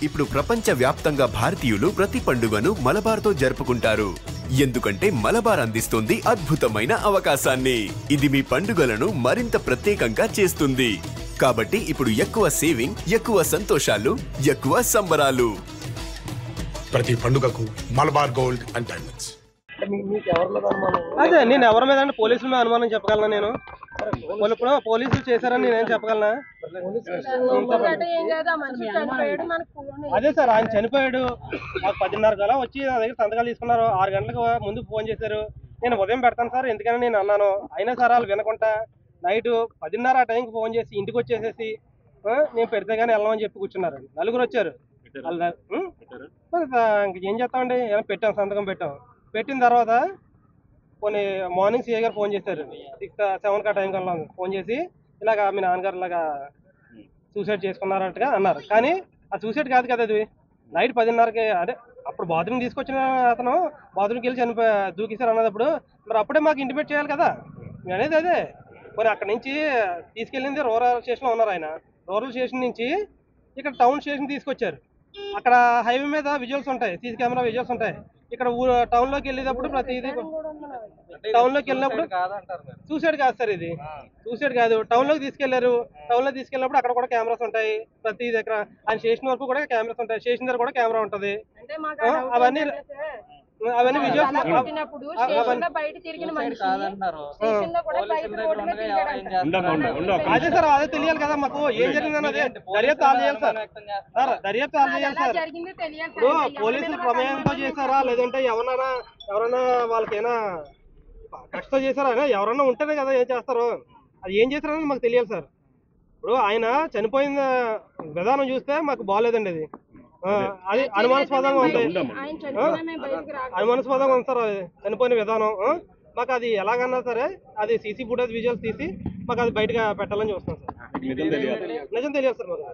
ఇప్పుడు ప్రపంచ వ్యాప్తంగా భారతీయులు ప్రతి పండుగను మలబార్తో జరుపుకుంటారు. ఎందుకంటే మలబార్ అందిస్తుంది అద్భుతమైన అవకాశాన్ని. ఇది మీ పండుగలను మరింత ప్రత్యేకంగా చేస్తుంది. కాబట్టి ఇప్పుడు ఎక్కువ సేవింగ్, ఎక్కువ సంతోషాలు, ఎక్కువ సంబరాలు. ప్రతి పండుగకు మలబార్ గోల్డ్ అండ్ డైమండ్స్. అదే నేను ఎవరి మీద అంటే పోలీసుల మీద అనుమానం చెప్పగలనా? నేను పోలీసులు చేశారని నేనేం చెప్పగలనా? అదే సార్, ఆయన చనిపోయాడు. మాకు 10:30 కల్లా వచ్చి నా దగ్గర సంతకాలు తీసుకున్నారు. 6 గంటలకు ముందు ఫోన్ చేశారు. నేను ఉదయం పెడతాను సార్ ఎందుకని నేను అన్నాను. అయినా సార్ వాళ్ళు వినకుండా నైట్ 10:30 ఆ టైంకి ఫోన్ చేసి ఇంటికి వచ్చేసేసి నేను పెడితే కానీ వెళ్ళమని చెప్పి కూర్చున్నారు. నలుగురు వచ్చారు. ఇంకేం చేస్తామండి, పెట్టాం, సంతకం పెట్టిన తర్వాత కొన్ని మార్నింగ్ సిఐ గారు ఫోన్ చేశారు. 6-7 టైం కల్లా ఫోన్ చేసి ఇలాగ మీ నాన్నగారు ఇలాగా సూసైడ్ చేసుకున్నారట్టుగా అన్నారు. కానీ ఆ సూసైడ్ కాదు కదా, అది నైట్ 10:30కి. అదే అప్పుడు బాత్రూమ్ తీసుకొచ్చిన అతను బాత్రూమ్కి వెళ్ళి దూకేశారు అన్నప్పుడు మరి అప్పుడే మాకు ఇంటిమేట్ చేయాలి కదా అనేది. అదే మరి అక్కడి నుంచి తీసుకెళ్ళింది రూరల్ స్టేషన్లో ఉన్నారు ఆయన. రూరల్ స్టేషన్ నుంచి ఇక్కడ టౌన్ స్టేషన్ తీసుకొచ్చారు. అక్కడ హైవే మీద విజువల్స్ ఉంటాయి, సీసీ కెమెరా విజువల్స్ ఉంటాయి. ఇక్కడ టౌన్ లోకి వెళ్ళేటప్పుడు ప్రతిదీ టౌన్ లోకి వెళ్ళినప్పుడు సూసైడ్ కాదు సార్, ఇది సూసైడ్ కాదు. టౌన్ లోకి తీసుకెళ్లారు. టౌన్ లో తీసుకెళ్ళినప్పుడు అక్కడ కూడా కెమెరాస్ ఉంటాయి. ప్రతి దగ్గర ఆయన స్టేషన్ వరకు కూడా కెమెరాస్ ఉంటాయి. స్టేషన్ దగ్గర కూడా కెమెరా ఉంటది. అవన్నీ విజువల్స్. అదే సార్, అదే తెలియాలి కదా మాకు ఏం జరిగిందని. అదే దర్యాప్తు ఆల్ చేయాలి సార్. దర్యాప్తు ఆల్ చేయాలి సార్. ఇప్పుడు పోలీసులు ప్రమేయంతో చేశారా లేదంటే ఎవరైనా వాళ్ళకైనా కష్టం చేశారా? ఎవరన్నా ఉంటేనే కదా ఏం చేస్తారు. అది ఏం చేశారని మాకు తెలియాలి సార్. ఇప్పుడు ఆయన చనిపోయిన విధానం చూస్తే మాకు బాగాలేదండి. అది అనుమానాస్పదంగా ఉంది. అనుమానాస్పదంగా ఉంది సార్ చనిపోయిన విధానం. మాకు అది ఎలాగన్నా సరే అది సీసీ ఫుటేజ్ విజువల్స్ తీసి మాకు అది బయటగా పెట్టాలని చూస్తున్నాం సార్. నిజం తెలియదు సార్ మాకు.